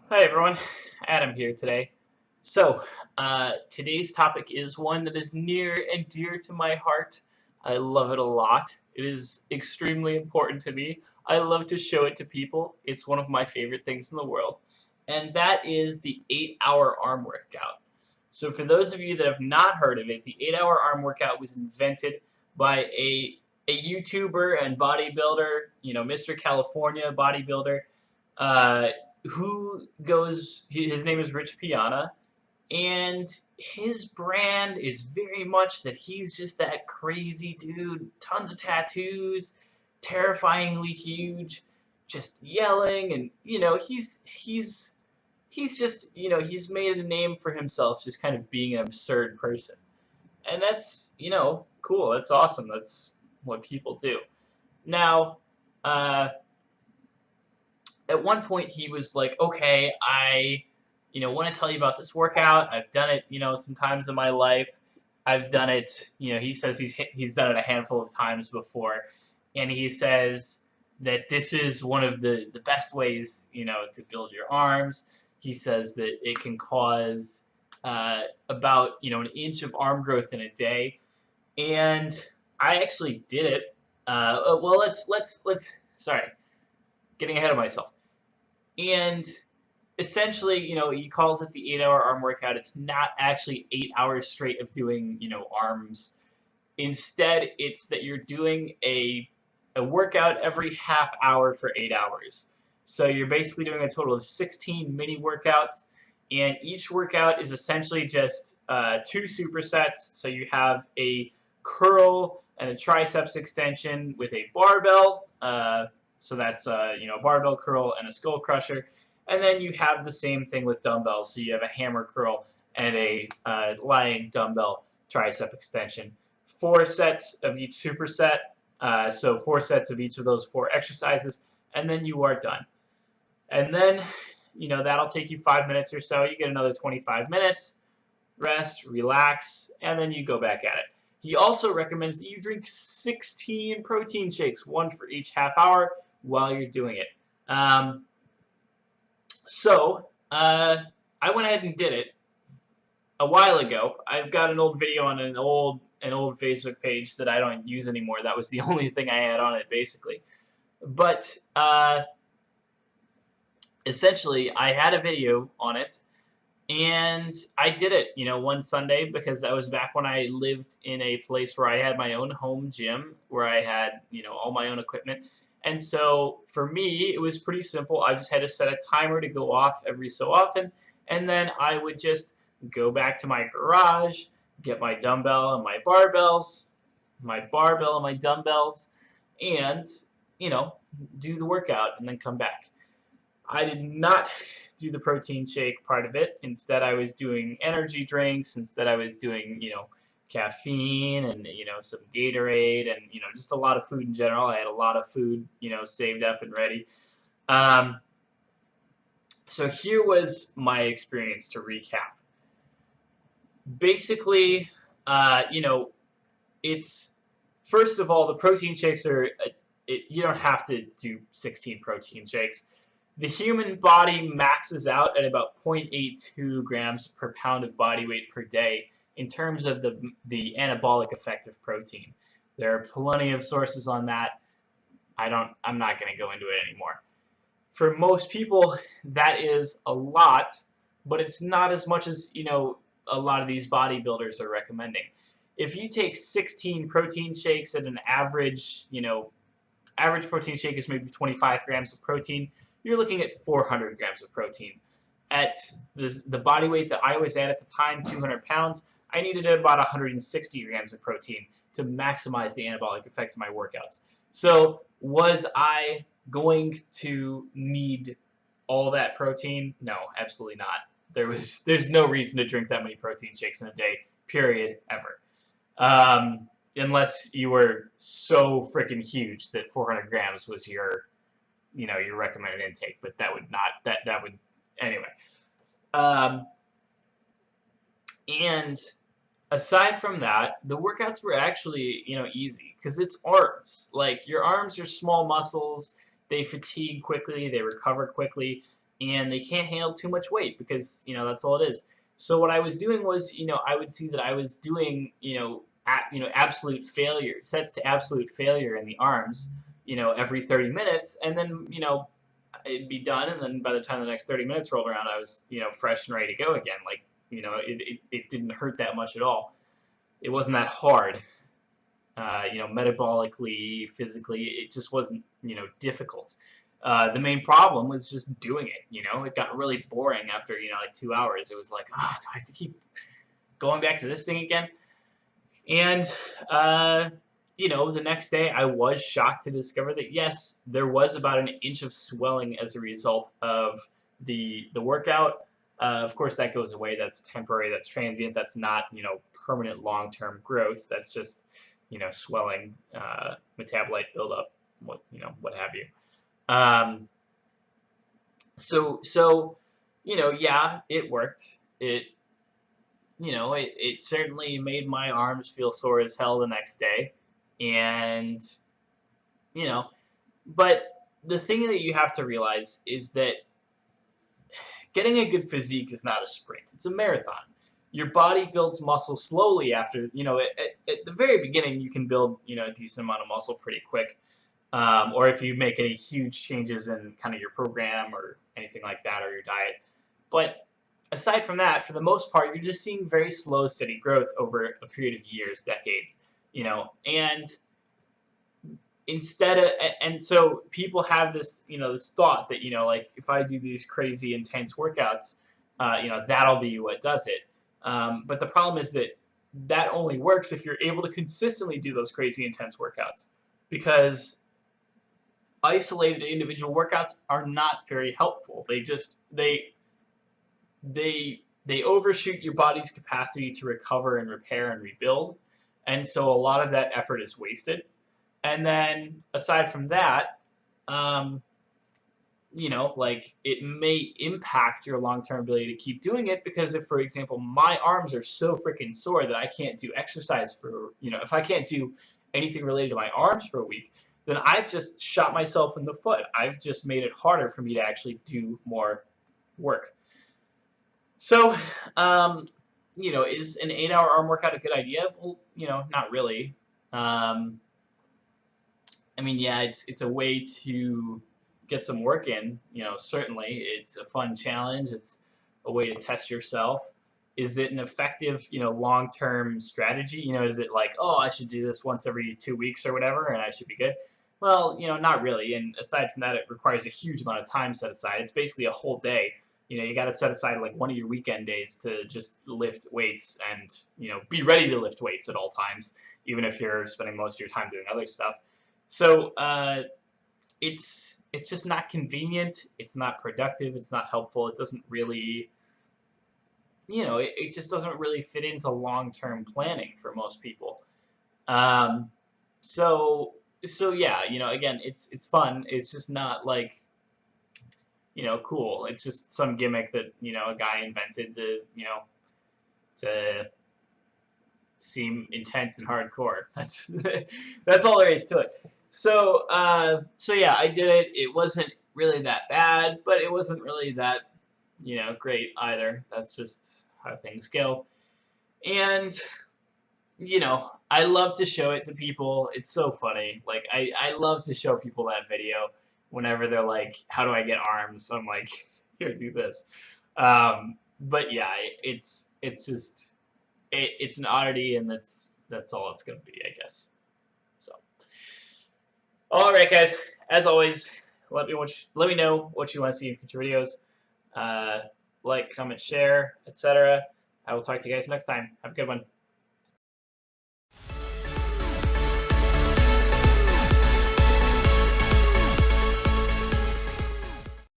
Hi everyone, Adam here today. Today's topic is one that is near and dear to my heart. I love it a lot. It is extremely important to me. I love to show it to people. It's one of my favorite things in the world. And that is the 8-hour arm workout. So for those of you that have not heard of it, the 8-hour arm workout was invented by a YouTuber and bodybuilder, Mr. California bodybuilder, uh, who goes, his name is Rich Piana, and his brand is very much that he's just that crazy dude, tons of tattoos, terrifyingly huge, just yelling, and he's just, he's made a name for himself just kind of being an absurd person. And that's, cool. That's awesome. That's what people do. Now, uh, at one point he was like, okay, I, want to tell you about this workout. I've done it, sometimes in my life. I've done it, he says he's done it a handful of times before, and he says that this is one of the best ways, to build your arms. He says that it can cause about, an inch of arm growth in a day, and I actually did it. Well, let's. Sorry, getting ahead of myself. And essentially, he calls it the 8-hour arm workout. It's not actually 8 hours straight of doing, arms. Instead, it's that you're doing a workout every half hour for 8 hours. So you're basically doing a total of 16 mini workouts, and each workout is essentially just two supersets. So you have a curl and a triceps extension with a barbell. So that's a barbell curl and a skull crusher, and then you have the same thing with dumbbells. So you have a hammer curl and a lying dumbbell tricep extension. 4 sets of each superset. So 4 sets of each of those 4 exercises, and then you are done. And then, that'll take you 5 minutes or so. You get another 25 minutes, rest, relax, and then you go back at it. He also recommends that you drink 16 protein shakes, one for each half hour, while you're doing it. I went ahead and did it a while ago. I've got an old video on an old Facebook page that I don't use anymore. That was the only thing I had on it, basically. But essentially, I had a video on it, and I did it, one Sunday, because I was back when I lived in a place where I had my own home gym, where I had, all my own equipment. And so for me, it was pretty simple. I just had to set a timer to go off every so often, and then I would just go back to my garage, get my dumbbell and my barbells, and, do the workout and then come back. I did not do the protein shake part of it. Instead, I was doing energy drinks. Instead, I was doing, caffeine and, some Gatorade and, just a lot of food in general. I had a lot of food, saved up and ready. Um, so here was my experience to recap. Basically, it's, first of all, the protein shakes are, you don't have to do 16 protein shakes. The human body maxes out at about 0.82 grams per pound of body weight per day in terms of the anabolic effect of protein. There are plenty of sources on that. I'm not going to go into it anymore. For most people, that is a lot, but it's not as much as, a lot of these bodybuilders are recommending. If you take 16 protein shakes at an average, average protein shake is maybe 25 grams of protein, you're looking at 400 grams of protein. At the body weight that I was at the time, 200 pounds, I needed about 160 grams of protein to maximize the anabolic effects of my workouts. So was I going to need all that protein? No, absolutely not. There's no reason to drink that many protein shakes in a day, period, ever. Unless you were so freaking huge that 400 grams was your recommended intake, but that would not, that would, anyway. Um, and aside from that, the workouts were actually, easy, because it's arms. Like, your arms are small muscles, they fatigue quickly, they recover quickly. and they can't handle too much weight because that's all it is. So what I was doing was I would see that I was doing absolute failure sets to absolute failure in the arms every 30 minutes, and then it'd be done, and then by the time the next 30 minutes rolled around, I was fresh and ready to go again. Like it didn't hurt that much at all. It wasn't that hard. Metabolically, physically, it just wasn't, difficult. The main problem was just doing it. It got really boring after, like 2 hours. It was like, do I have to keep going back to this thing again? And, the next day I was shocked to discover that, yes, there was about an inch of swelling as a result of the workout. Of course, that goes away. That's temporary. That's transient. That's not, permanent long-term growth. That's just, swelling, metabolite buildup, what have you. So yeah, it worked. It certainly made my arms feel sore as hell the next day, and but the thing that you have to realize is that getting a good physique is not a sprint. It's a marathon. Your body builds muscle slowly after, at the very beginning you can build, a decent amount of muscle pretty quick. Or if you make any huge changes in kind of your program or anything like that, or your diet. But aside from that, for the most part, you're just seeing very slow, steady growth over a period of years, decades, and so people have this, this thought that, like if I do these crazy intense workouts, that'll be what does it. But the problem is that only works if you're able to consistently do those crazy intense workouts, because isolated individual workouts are not very helpful. They overshoot your body's capacity to recover and repair and rebuild, and so a lot of that effort is wasted. And then aside from that, like it may impact your long-term ability to keep doing it, because if, for example, my arms are so freaking sore that I can't do exercise for, if I can't do anything related to my arms for a week, then I've just shot myself in the foot. I've just made it harder for me to actually do more work. So, is an 8-hour arm workout a good idea? Well, not really. I mean, yeah, it's a way to get some work in, certainly. It's a fun challenge. It's a way to test yourself. Is it an effective, long-term strategy? Is it like, oh, I should do this once every 2 weeks or whatever, and I should be good? Well, not really. And aside from that, it requires a huge amount of time set aside. It's basically a whole day. You got to set aside like one of your weekend days to just lift weights and, be ready to lift weights at all times, even if you're spending most of your time doing other stuff. So it's just not convenient. It's not productive. It's not helpful. It doesn't really, it just doesn't really fit into long-term planning for most people. So yeah, again, it's fun. It's just not like, cool. It's just some gimmick that, a guy invented to, to seem intense and hardcore. That's all there is to it. So yeah, I did it. It wasn't really that bad, but it wasn't really that, great either. That's just how things go. And, I love to show it to people. It's so funny. Like, I love to show people that video whenever they're like, how do I get arms? I'm like, here, do this. But yeah, it's just, it's an oddity, and that's all it's going to be, I guess. So. All right, guys. As always, let me know what you want to see in future videos. Like, comment, share, etc. I will talk to you guys next time. Have a good one.